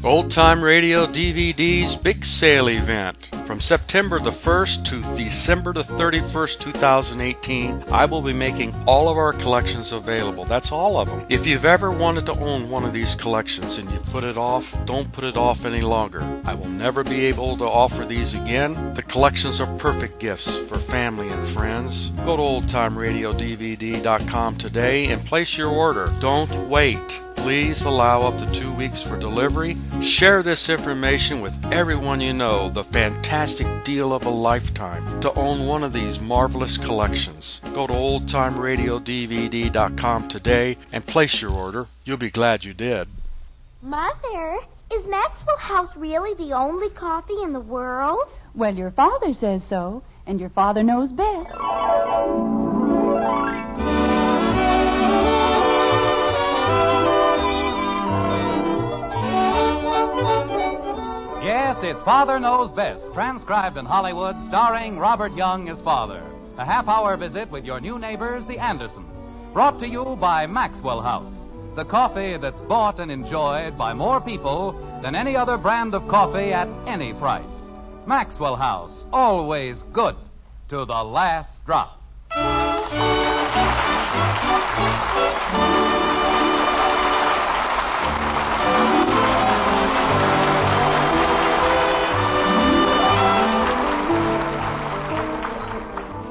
Old Time Radio DVD's Big Sale Event. From September the 1st to December the 31st, 2018, I will be making all of our collections available. That's all of them. If you've ever wanted to own one of these collections and you've put it off, don't put it off any longer. I will never be able to offer these again. The collections are perfect gifts for family and friends. Go to oldtimeradiodvd.com today and place your order. Don't wait. Please allow up to 2 weeks for delivery. Share this information with everyone you know. The fantastic deal of a lifetime to own one of these marvelous collections. Go to oldtimeradiodvd.com today and place your order. You'll be glad you did. Mother, is Maxwell House really the only coffee in the world? Well, your father says so, and your father knows best. Yes, it's Father Knows Best, transcribed in Hollywood, starring Robert Young as father. A half-hour visit with your new neighbors, the Andersons. Brought to you by Maxwell House, the coffee that's bought and enjoyed by more people than any other brand of coffee at any price. Maxwell House, always good to the last drop.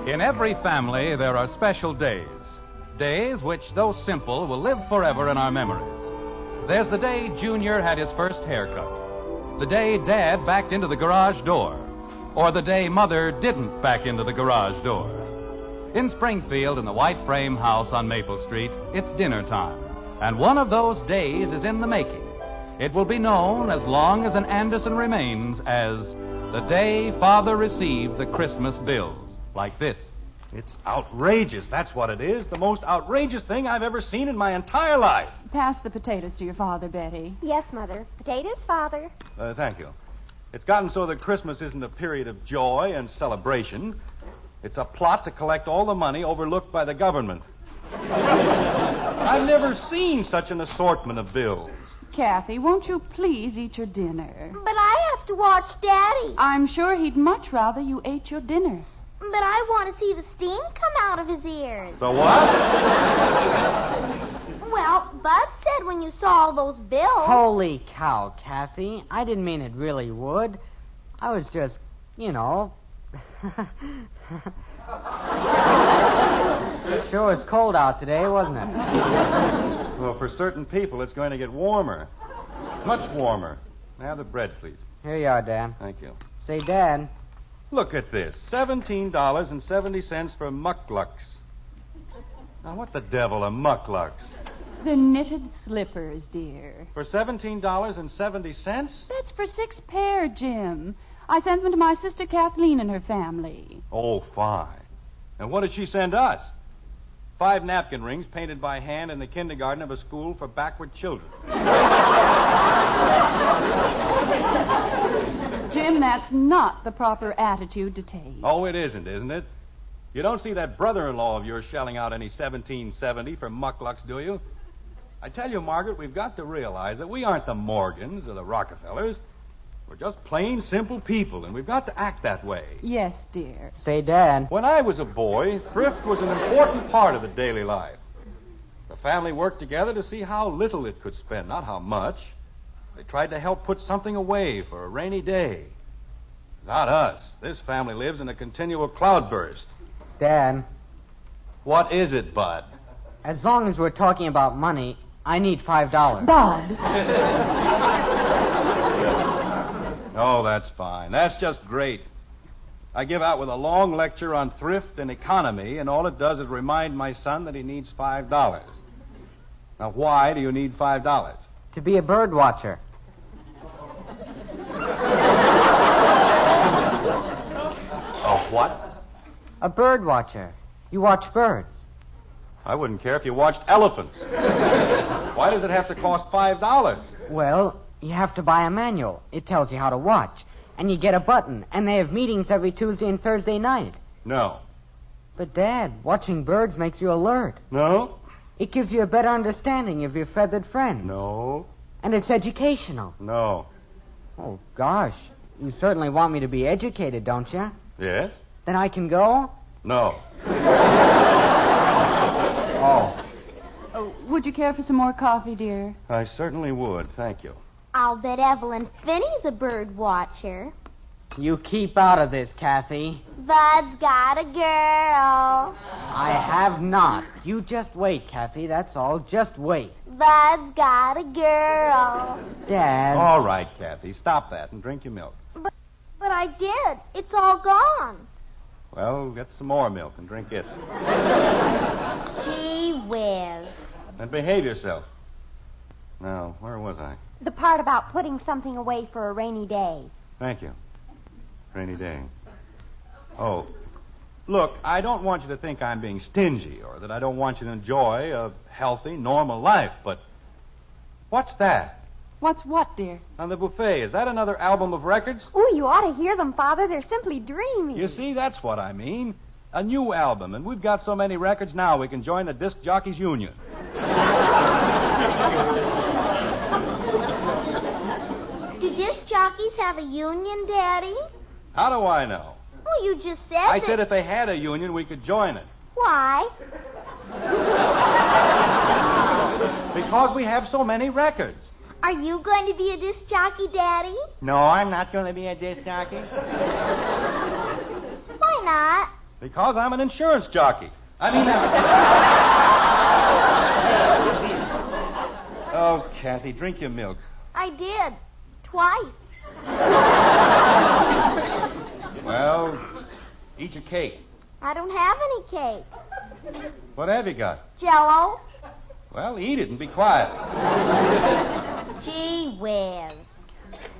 In every family, there are special days. Days which, though simple, will live forever in our memories. There's the day Junior had his first haircut. The day Dad backed into the garage door. Or the day Mother didn't back into the garage door. In Springfield, in the white frame house on Maple Street, it's dinner time. And one of those days is in the making. It will be known, as long as an Anderson remains, as the day Father received the Christmas bills. Like this. It's outrageous, that's what it is. The most outrageous thing I've ever seen in my entire life. Pass the potatoes to your father, Betty. Yes, Mother. Potatoes, Father. Thank you. It's gotten so that Christmas isn't a period of joy and celebration. It's a plot to collect all the money overlooked by the government. I've never seen such an assortment of bills. Kathy, won't you please eat your dinner? But I have to watch Daddy. I'm sure he'd much rather you ate your dinner. But I want to see the steam come out of his ears. The what? Well, Bud said when you saw all those bills... Holy cow, Kathy. I didn't mean it really would. I was just, Sure was cold out today, wasn't it? Well, for certain people, it's going to get warmer. Much warmer. Now the bread, please. Here you are, Dad. Thank you. Say, Dad. Look at this. $17.70 for mucklucks. Now, what the devil are mucklucks? They're knitted slippers, dear. For $17.70? That's for 6 pair, Jim. I sent them to my sister Kathleen and her family. Oh, fine. And what did she send us? 5 napkin rings painted by hand in the kindergarten of a school for backward children. Jim, that's not the proper attitude to take. Oh, it isn't it? You don't see that brother-in-law of yours shelling out any $17.70 for mucklucks, do you? I tell you, Margaret, we've got to realize that we aren't the Morgans or the Rockefellers. We're just plain, simple people, and we've got to act that way. Yes, dear. Say, Dad. When I was a boy, thrift was an important part of the daily life. The family worked together to see how little it could spend, not how much. They tried to help put something away for a rainy day. Not us. This family lives in a continual cloudburst. Dad. What is it, Bud? As long as we're talking about money, I need $5. Bud. Oh, that's fine. That's just great. I give out with a long lecture on thrift and economy, and all it does is remind my son that he needs $5. Now, why do you need $5? To be a bird watcher. A what? A bird watcher. You watch birds. I wouldn't care if you watched elephants. Why does it have to cost $5? Well, you have to buy a manual. It tells you how to watch. And you get a button. And they have meetings every Tuesday and Thursday night. No. But, Dad, watching birds makes you alert. No? It gives you a better understanding of your feathered friends. No. And it's educational. No. Oh, gosh. You certainly want me to be educated, don't you? Yes? Then I can go? No. Oh. Oh, would you care for some more coffee, dear? I certainly would. Thank you. I'll bet Evelyn Finney's a bird watcher. You keep out of this, Kathy. Bud's got a girl. I have not. You just wait, Kathy. That's all. Just wait. Bud's got a girl. Dad. All right, Kathy. Stop that and drink your milk. But I did. It's all gone. Well, get some more milk and drink it. Gee whiz. And behave yourself. Now, where was I? The part about putting something away for a rainy day. Thank you. Rainy day. Oh, look, I don't want you to think I'm being stingy or that I don't want you to enjoy a healthy, normal life, but what's that What's what, dear? on the buffet? Is that another album of records? Oh, you ought to hear them, Father. They're simply dreamy. You see, that's what I mean. A new album, and we've got so many records now we can join the Disc Jockeys Union. Do disc jockeys have a union, Daddy? How do I know? Well, you just said I that... said if they had a union, we could join it. Why? Because we have so many records. Are you going to be a disc jockey, Daddy? No, I'm not going to be a disc jockey. Why not? Because I'm an insurance jockey. I mean... Oh, Kathy, drink your milk. I did. Twice. Well, eat your cake. I don't have any cake. What have you got? Jell-O? Well, eat it and be quiet. Gee whiz.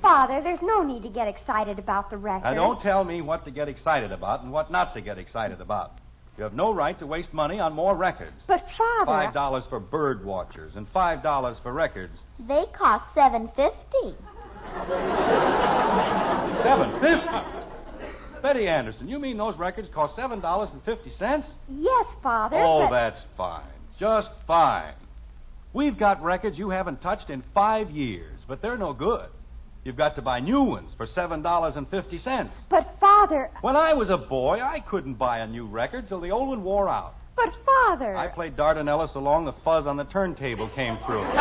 Father, there's no need to get excited about the record. Now, don't tell me what to get excited about and what not to get excited about. You have no right to waste money on more records. But, Father... $5 for bird watchers and $5 for records. They cost $7.50. $7.50? Betty Anderson, you mean those records cost $7.50? Yes, Father, Oh, but... that's fine. Just fine. We've got records you haven't touched in 5 years, but they're no good. You've got to buy new ones for $7.50. But, Father... When I was a boy, I couldn't buy a new record till the old one wore out. But, Father... I played Dardanella so long the fuzz on the turntable came through. But,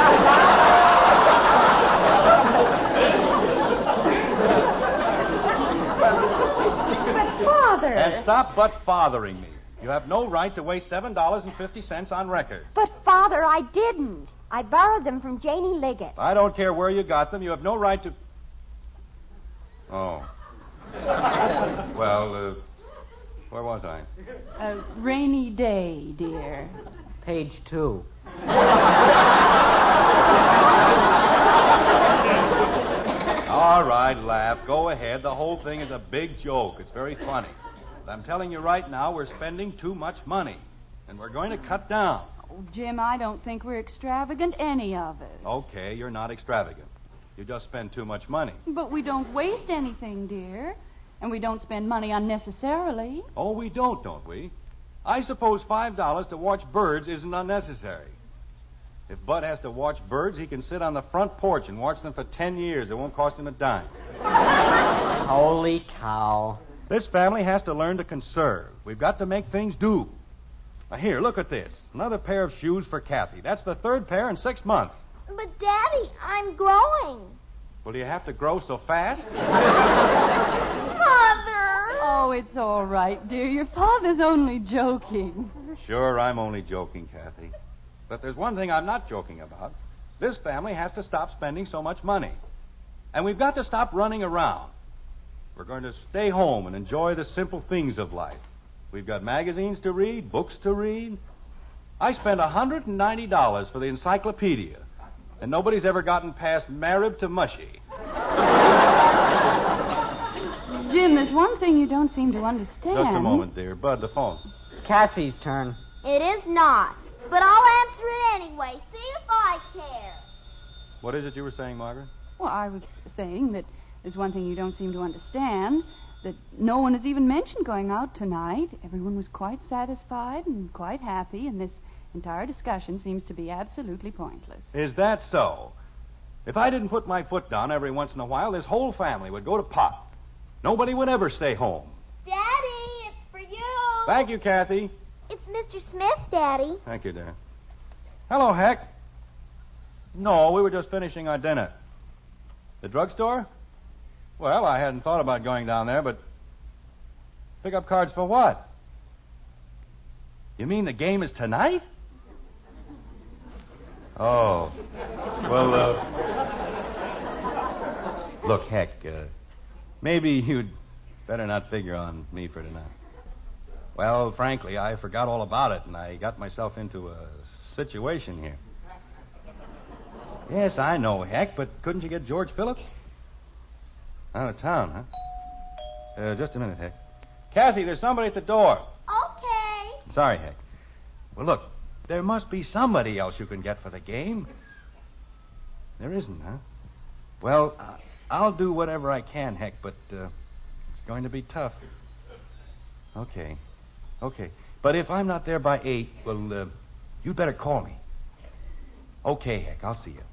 Father... And stop but-fathering me. You have no right to waste $7.50 on records. But, Father, I didn't. I borrowed them from Janie Liggett. I don't care where you got them. You have no right to... Oh. Well, where was I? A rainy day, dear. Page 2. All right, laugh. Go ahead. The whole thing is a big joke. It's very funny. But I'm telling you right now, we're spending too much money. And we're going to cut down. Oh, Jim, I don't think we're extravagant, any of us. Okay, you're not extravagant. You just spend too much money. But we don't waste anything, dear. And we don't spend money unnecessarily. Oh, we don't we? I suppose $5 to watch birds isn't unnecessary. If Bud has to watch birds, he can sit on the front porch and watch them for 10 years. It won't cost him a dime. Holy cow. This family has to learn to conserve. We've got to make things do. Now, here, look at this. Another pair of shoes for Kathy. That's the third pair in 6 months. But, Daddy, I'm growing. Well, do you have to grow so fast? Father! Oh, it's all right, dear. Your father's only joking. Sure, I'm only joking, Kathy. But there's one thing I'm not joking about. This family has to stop spending so much money. And we've got to stop running around. We're going to stay home and enjoy the simple things of life. We've got magazines to read, books to read. I spent $190 for the encyclopedia, and nobody's ever gotten past Marib to Mushy. Jim, there's one thing you don't seem to understand. Just a moment, dear. Bud, the phone. It's Kathy's turn. It is not. But I'll answer it anyway. See if I care. What is it you were saying, Margaret? Well, I was saying that there's one thing you don't seem to understand, that no one has even mentioned going out tonight. Everyone was quite satisfied and quite happy, and this entire discussion seems to be absolutely pointless. Is that so? If I didn't put my foot down every once in a while, this whole family would go to pot. Nobody would ever stay home. Daddy, it's for you. Thank you, Kathy. It's Mr. Smith, Daddy. Thank you, dear. Hello, Heck. No, we were just finishing our dinner. The drugstore? Well, I hadn't thought about going down there, but... Pick up cards for what? You mean the game is tonight? Oh. Well, Look, Heck, maybe you'd better not figure on me for tonight. Well, frankly, I forgot all about it, and I got myself into a situation here. Yes, I know, Heck, but couldn't you get George Phillips? Out of town, huh? Just a minute, Heck. Kathy, there's somebody at the door. Okay. Sorry, Heck. Well, look, there must be somebody else you can get for the game. There isn't, huh? Well, I'll do whatever I can, Heck, but it's going to be tough. Okay. But if I'm not there by 8, well, you'd better call me. Okay, Heck, I'll see you.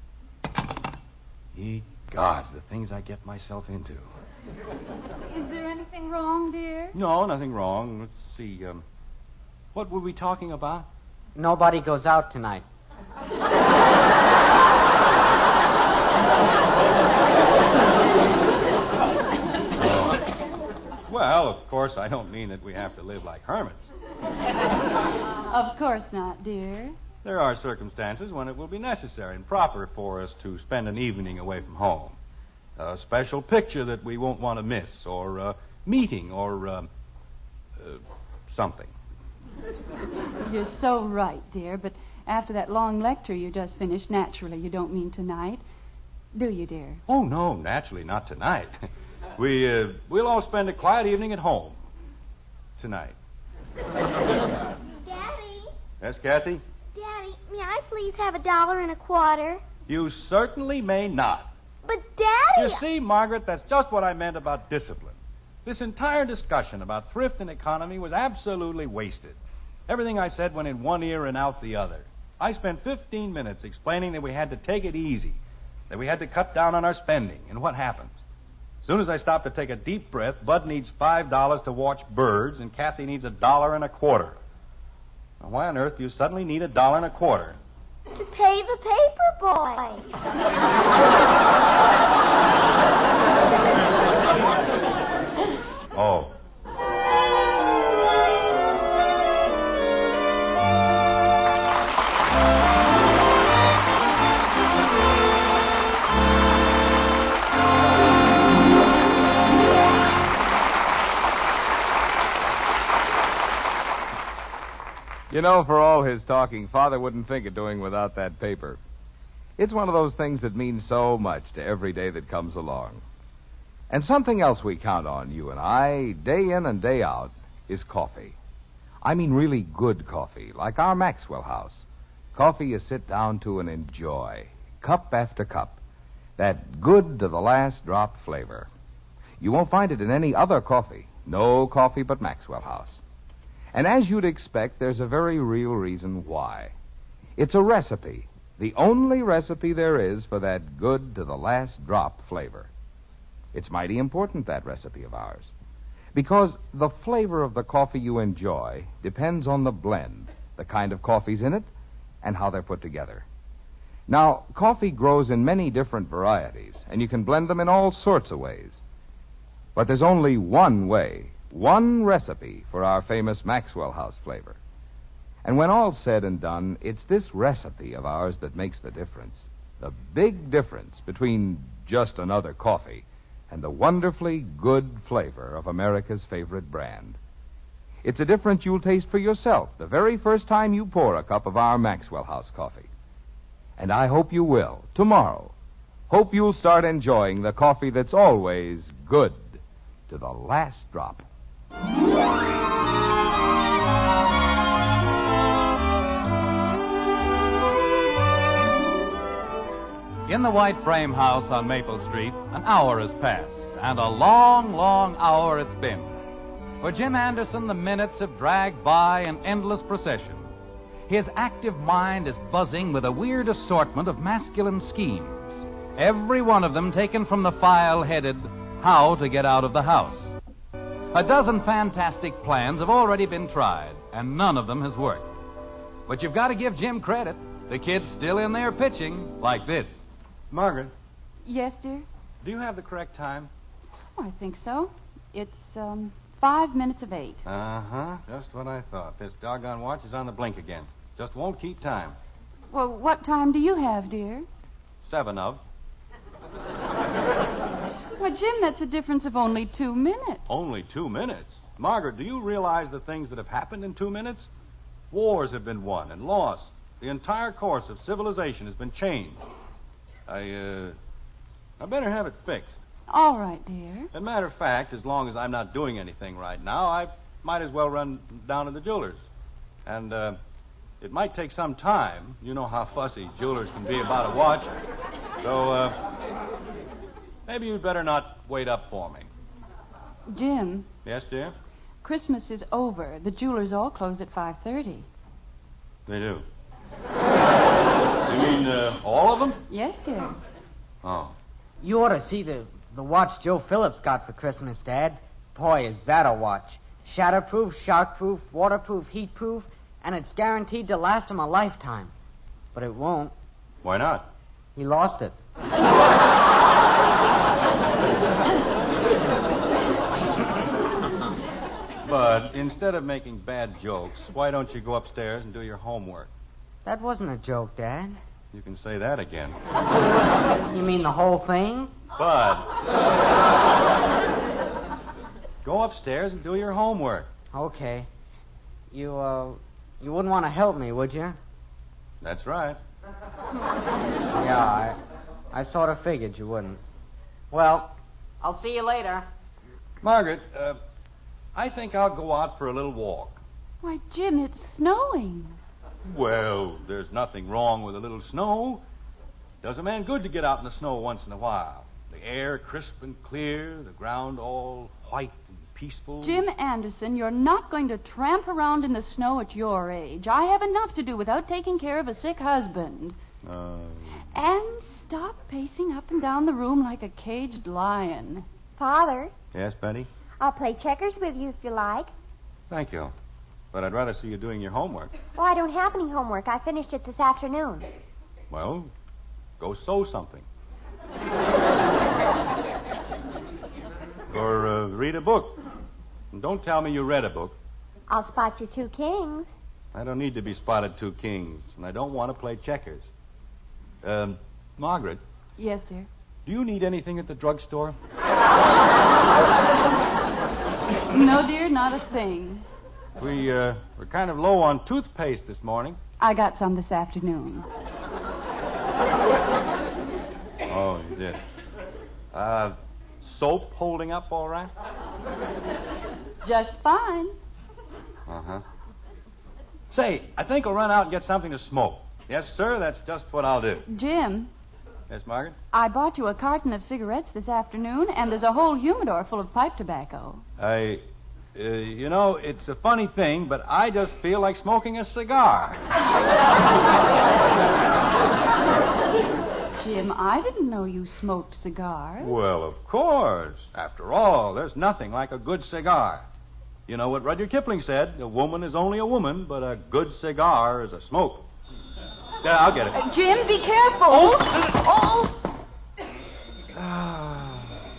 Ye gods, the things I get myself into. Is there anything wrong, dear? No, nothing wrong. Let's see. What were we talking about? Nobody goes out tonight. Well, of course, I don't mean that we have to live like hermits. Of course not, dear. There are circumstances when it will be necessary and proper for us to spend an evening away from home. A special picture that we won't want to miss, or a meeting, or something. You're so right, dear, but after that long lecture you just finished, naturally you don't mean tonight. Do you, dear? Oh, no, naturally not tonight. We'll all spend a quiet evening at home. Tonight. Daddy. Yes, Kathy? Daddy, may I please have $1.25? You certainly may not. But, Daddy... You see, Margaret, that's just what I meant about discipline. This entire discussion about thrift and economy was absolutely wasted. Everything I said went in one ear and out the other. I spent 15 minutes explaining that we had to take it easy, that we had to cut down on our spending, and what happens? As soon as I stop to take a deep breath, Bud needs $5 to watch birds, and Kathy needs $1.25. Now, why on earth do you suddenly need $1.25? To pay the paper boy. Oh. You know, for all his talking, Father wouldn't think of doing without that paper. It's one of those things that means so much to every day that comes along. And something else we count on, you and I, day in and day out, is coffee. I mean really good coffee, like our Maxwell House. Coffee you sit down to and enjoy, cup after cup. That good to the last drop flavor. You won't find it in any other coffee. No coffee but Maxwell House. And as you'd expect, there's a very real reason why. It's a recipe, the only recipe there is for that good to the last drop flavor. It's mighty important, that recipe of ours, because the flavor of the coffee you enjoy depends on the blend, the kind of coffee's in it, and how they're put together. Now, coffee grows in many different varieties, and you can blend them in all sorts of ways. But there's only one way, one recipe for our famous Maxwell House flavor. And when all's said and done, it's this recipe of ours that makes the difference. The big difference between just another coffee and the wonderfully good flavor of America's favorite brand. It's a difference you'll taste for yourself the very first time you pour a cup of our Maxwell House coffee. And I hope you will, tomorrow. Hope you'll start enjoying the coffee that's always good to the last drop. In the white frame house on Maple Street, an hour has passed, and a long, long hour it's been. For Jim Anderson, the minutes have dragged by in endless procession. His active mind is buzzing with a weird assortment of masculine schemes. Every one of them taken from the file headed How to Get Out of the House. A dozen fantastic plans have already been tried, and none of them has worked. But you've got to give Jim credit. The kid's still in there pitching, like this. Margaret, Yes, dear? do you have the correct time? Oh, I think so. It's 5 minutes of 8. Uh-huh. Just what I thought. This doggone watch is on the blink again. Just won't keep time. Well, what time do you have, dear? 7 of. Why, Jim, that's a difference of only 2 minutes. Only 2 minutes. Margaret, do you realize the things that have happened in 2 minutes? Wars have been won and lost. The entire course of civilization has been changed. I better have it fixed. All right, dear. As a matter of fact, as long as I'm not doing anything right now, I might as well run down to the jeweler's. And, it might take some time. You know how fussy jewelers can be about a watch. So, maybe you'd better not wait up for me. Jim, Yes, dear? Christmas is over. The jewelers all close at 5:30. They do. You mean, all of them? Yes, dear. Oh. You ought to see the watch Joe Phillips got for Christmas, Dad. Boy, is that a watch. Shatterproof, shockproof, waterproof, heatproof, and it's guaranteed to last him a lifetime. But it won't. Why not? He lost it. But instead of making bad jokes, why don't you go upstairs and do your homework? That wasn't a joke, Dad. You can say that again. You mean the whole thing? Bud. Go upstairs and do your homework. Okay. You wouldn't want to help me, would you? That's right. Yeah, I sort of figured you wouldn't. Well, I'll see you later. Margaret, I think I'll go out for a little walk. Why, Jim, it's snowing. Well, there's nothing wrong with a little snow. Does a man good to get out in the snow once in a while. The air crisp and clear, the ground all white and peaceful. Jim Anderson, you're not going to tramp around in the snow at your age. I have enough to do without taking care of a sick husband. And stop pacing up and down the room like a caged lion. Father, Yes, Betty? I'll play checkers with you if you like. Thank you. But I'd rather see you doing your homework. Oh, I don't have any homework. I finished it this afternoon. Well, go sew something. Or read a book. And don't tell me you read a book. I'll spot you 2 kings. I don't need to be spotted 2 kings, and I don't want to play checkers. Margaret, Yes, dear. do you need anything at the drugstore? No, dear, not a thing. We're kind of low on toothpaste this morning. I got some this afternoon. Oh, you did. Soap holding up all right? Just fine. Uh-huh. Say, I think I'll run out and get something to smoke. Yes, sir, that's just what I'll do. Jim, Yes, Margaret? I bought you a carton of cigarettes this afternoon, and there's a whole humidor full of pipe tobacco. It's a funny thing, but I just feel like smoking a cigar. Jim, I didn't know you smoked cigars. Well, of course. After all, there's nothing like a good cigar. You know what Rudyard Kipling said? A woman is only a woman, but a good cigar is a smoke. Yeah, I'll get it. Jim, be careful.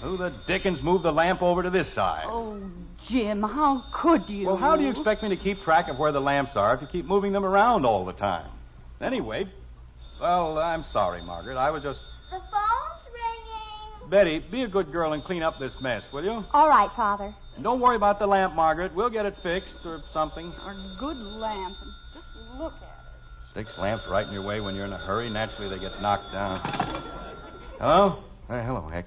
Who the dickens moved the lamp over to this side? Oh, Jim, how could you? Well, how do you expect me to keep track of where the lamps are if you keep moving them around all the time? Anyway, well, I'm sorry, Margaret. I was just... The phone's ringing. Betty, be a good girl and clean up this mess, will you? All right, Father. And don't worry about the lamp, Margaret. We'll get it fixed or something. A good lamp. Just look at it. 6 lamps right in your way when you're in a hurry. Naturally, they get knocked down. Hello? Hello, Heck.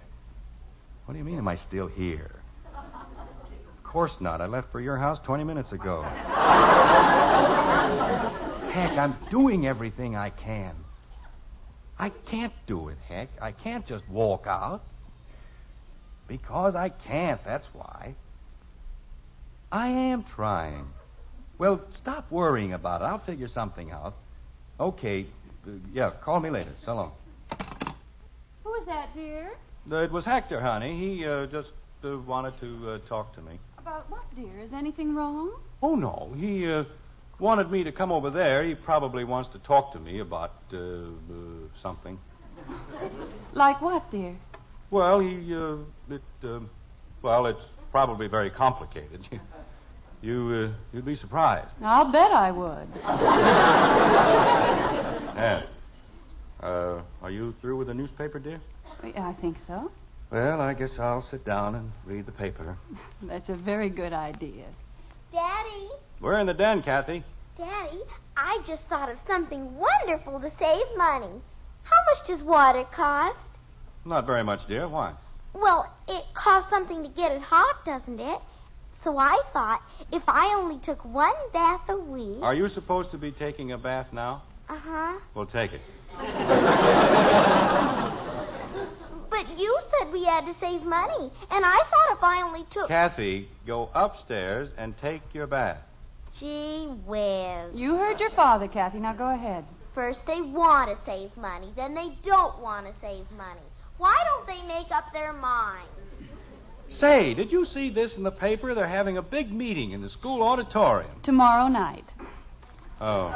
What do you mean, am I still here? Of course not. I left for your house 20 minutes ago. Heck, I'm doing everything I can. I can't do it, Heck. I can't just walk out. Because I can't, that's why. I am trying. Well, stop worrying about it. I'll figure something out. Okay. Yeah, call me later. So long. Who is was that, dear? It was Hector, honey. He just wanted to talk to me. About what, dear? Is anything wrong? Oh, no. He wanted me to come over there. He probably wants to talk to me about something. Like what, dear? Well, it's probably very complicated. You'd be surprised. I'll bet I would. Yeah. Are you through with the newspaper, dear? I think so. Well, I guess I'll sit down and read the paper. That's a very good idea. Daddy, We're in the den, Kathy. Daddy, I just thought of something wonderful to save money. How much does water cost? Not very much, dear. Why? Well, it costs something to get it hot, doesn't it? So I thought if I only took one bath a week... Are you supposed to be taking a bath now? Uh-huh. Well, take it. But you said we had to save money, and I thought if I only took... Kathy, go upstairs and take your bath. Gee whiz. You heard your father, Kathy. Now go ahead. First they want to save money, then they don't want to save money. Why don't they make up their minds? Say, did you see this in the paper? They're having a big meeting in the school auditorium. Tomorrow night. Oh.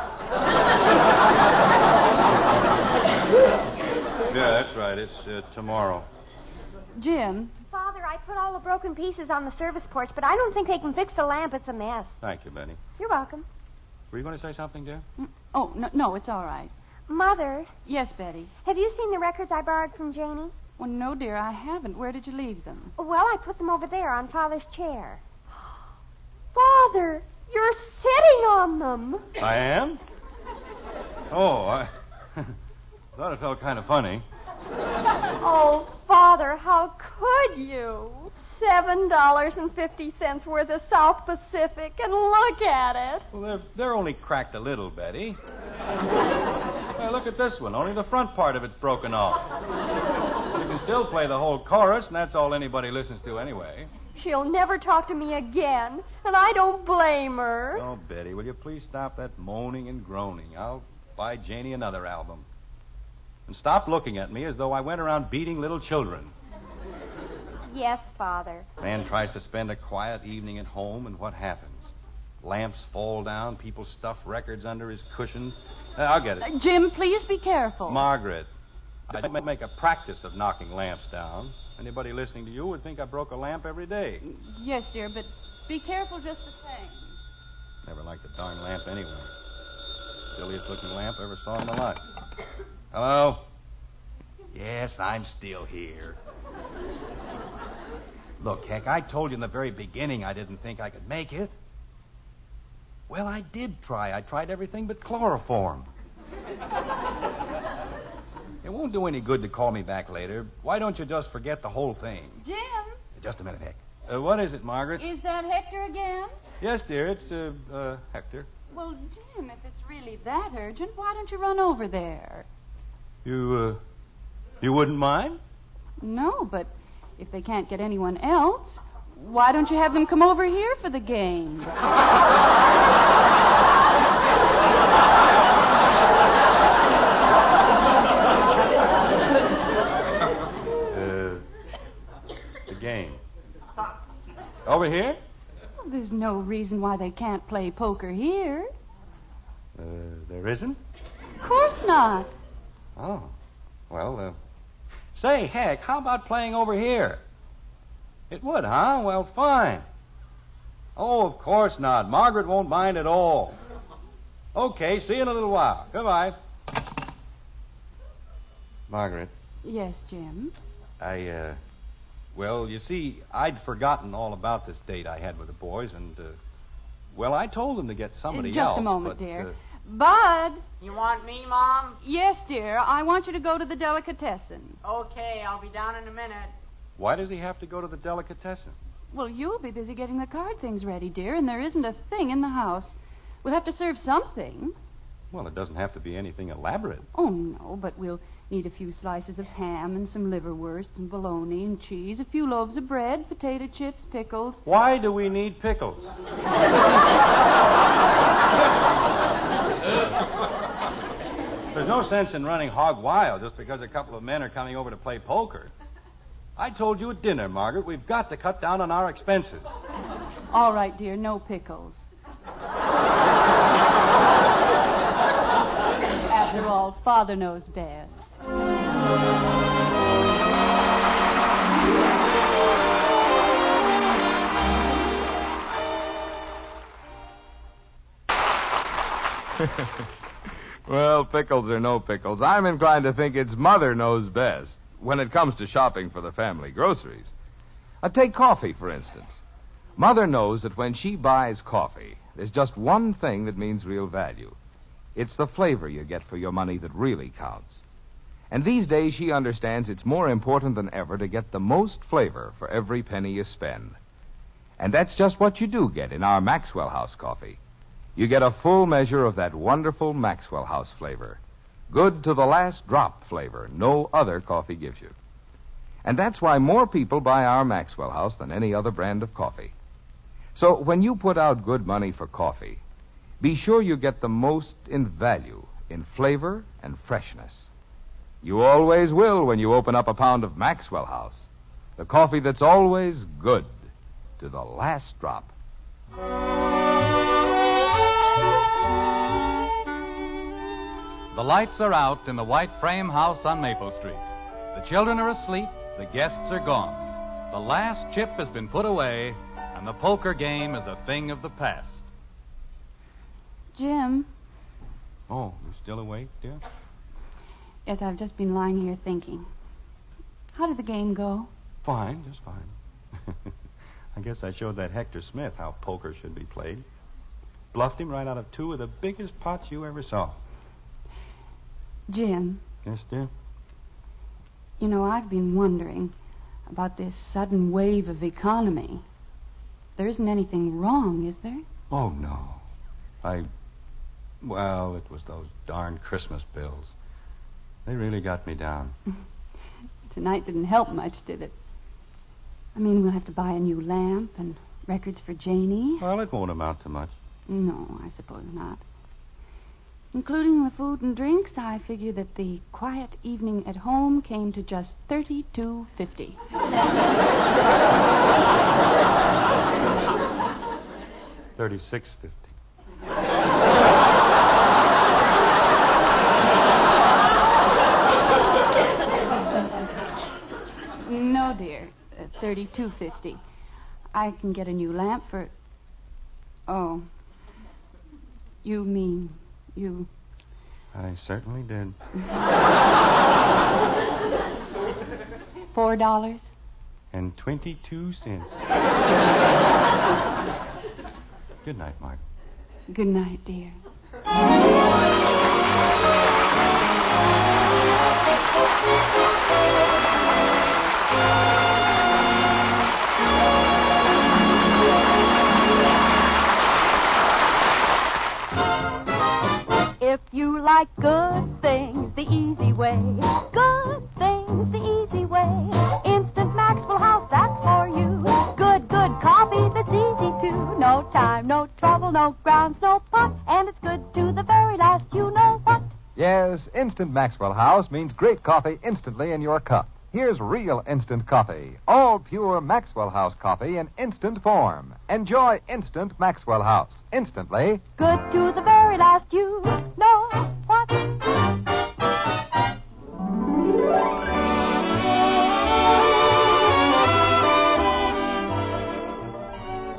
Yeah, that's right. It's tomorrow. Jim, Father, I put all the broken pieces on the service porch, but I don't think they can fix the lamp. It's a mess. Thank you, Benny. You're welcome. Were you going to say something, dear? oh, no, it's all right. Mother, Yes, Betty. have you seen the records I borrowed from Janie? Well, no, dear, I haven't. Where did you leave them? Well, I put them over there on Father's chair. Father, you're sitting on them. I am? Oh, I thought it felt kind of funny. Oh, Father, how could you? $7.50 worth of South Pacific, and look at it. Well, they're only cracked a little, Betty. Hey, look at this one. Only the front part of it's broken off. You can still play the whole chorus, and that's all anybody listens to anyway. She'll never talk to me again, and I don't blame her. Oh, Betty, will you please stop that moaning and groaning? I'll buy Janie another album. And stop looking at me as though I went around beating little children. Yes, Father. Man tries to spend a quiet evening at home, and what happens? Lamps fall down, people stuff records under his cushion. I'll get it. Jim, please be careful. Margaret, I don't make a practice of knocking lamps down. Anybody listening to you would think I broke a lamp every day. Yes, dear, but be careful just the same. Never liked the darn lamp anyway. Silliest looking lamp I ever saw in my life. Hello? Yes, I'm still here. Look, Heck, I told you in the very beginning I didn't think I could make it. Well, I did try. I tried everything but chloroform. It won't do any good to call me back later. Why don't you just forget the whole thing? Jim, Just a minute, Heck. What is it, Margaret? is that Hector again? Yes, dear, it's Hector. Well, Jim, if it's really that urgent, why don't you run over there? You wouldn't mind? No, but if they can't get anyone else, why don't you have them come over here for the game? The game. Over here? Well, there's no reason why they can't play poker here. There isn't? Of course not. Oh. Well, say, Heck, how about playing over here? It would, huh? Well, fine. Oh, of course not. Margaret won't mind at all. Okay, see you in a little while. Goodbye. Margaret, Yes, Jim. well, you see, I'd forgotten all about this date I had with the boys, and, well, I told them to get somebody else. Just a moment, but, dear. Bud. You want me, Mom? Yes, dear. I want you to go to the delicatessen. Okay, I'll be down in a minute. Why does he have to go to the delicatessen? Well, you'll be busy getting the card things ready, dear, and there isn't a thing in the house. We'll have to serve something. Well, it doesn't have to be anything elaborate. Oh, no, but we'll need a few slices of ham and some liverwurst and bologna and cheese, a few loaves of bread, potato chips, pickles. Why do we need pickles? There's no sense in running hog wild just because a couple of men are coming over to play poker. I told you at dinner, Margaret, we've got to cut down on our expenses. All right, dear, no pickles. After all, Father knows best. Well, pickles or no pickles, I'm inclined to think it's Mother knows best when it comes to shopping for the family groceries. Take coffee, for instance. Mother knows that when she buys coffee, there's just one thing that means real value. It's the flavor you get for your money that really counts. And these days, she understands it's more important than ever to get the most flavor for every penny you spend. And that's just what you do get in our Maxwell House coffee. You get a full measure of that wonderful Maxwell House flavor. Good to the last drop flavor no other coffee gives you. And that's why more people buy our Maxwell House than any other brand of coffee. So when you put out good money for coffee, be sure you get the most in value, in flavor and freshness. You always will when you open up a pound of Maxwell House, the coffee that's always good to the last drop. The lights are out in the white frame house on Maple Street. The children are asleep, the guests are gone. The last chip has been put away, and the poker game is a thing of the past. Jim. Oh, you're still awake, dear? Yes, I've just been lying here thinking. How did the game go? Fine, just fine. I guess I showed that Hector Smith how poker should be played. Bluffed him right out of two of the biggest pots you ever saw. Jim. Yes, dear? You know, I've been wondering about this sudden wave of economy. There isn't anything wrong, is there? Oh, no. Well, it was those darn Christmas bills. They really got me down. Tonight didn't help much, did it? I mean, we'll have to buy a new lamp and records for Janie. Well, it won't amount to much. No, I suppose not. Including the food and drinks, I figure that the quiet evening at home came to just $32.50. $36.50. No, dear. $32.50. I can get a new lamp for... Oh. You mean you... I certainly did. $4? And 22 cents. Good night, Mark. Good night, dear. If you like good things the easy way, good things the easy way, Instant Maxwell House, that's for you. Good coffee that's easy too. No time, no trouble, no grounds, no pot, and it's good to the very last you know what. Yes, Instant Maxwell House means great coffee instantly in your cup. Here's real instant coffee. All pure Maxwell House coffee in instant form. Enjoy instant Maxwell House. Instantly. Good to the very last you know what.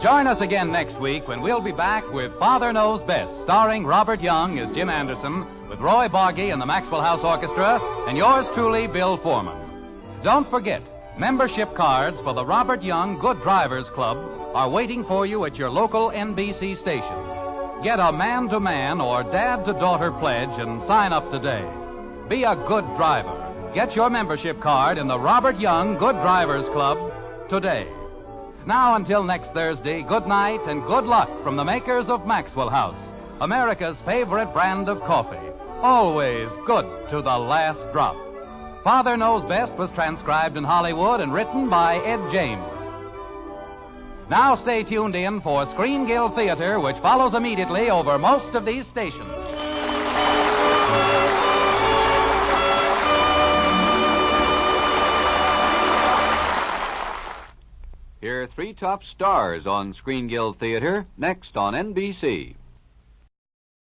Join us again next week when we'll be back with Father Knows Best, starring Robert Young as Jim Anderson, with Roy Boggy and the Maxwell House Orchestra, and yours truly, Bill Foreman. Don't forget, membership cards for the Robert Young Good Drivers Club are waiting for you at your local NBC station. Get a man-to-man or dad-to-daughter pledge and sign up today. Be a good driver. Get your membership card in the Robert Young Good Drivers Club today. Now, until next Thursday, good night and good luck from the makers of Maxwell House, America's favorite brand of coffee. Always good to the last drop. Father Knows Best was transcribed in Hollywood and written by Ed James. Now stay tuned in for Screen Guild Theater, which follows immediately over most of these stations. Hear three top stars on Screen Guild Theater next on NBC.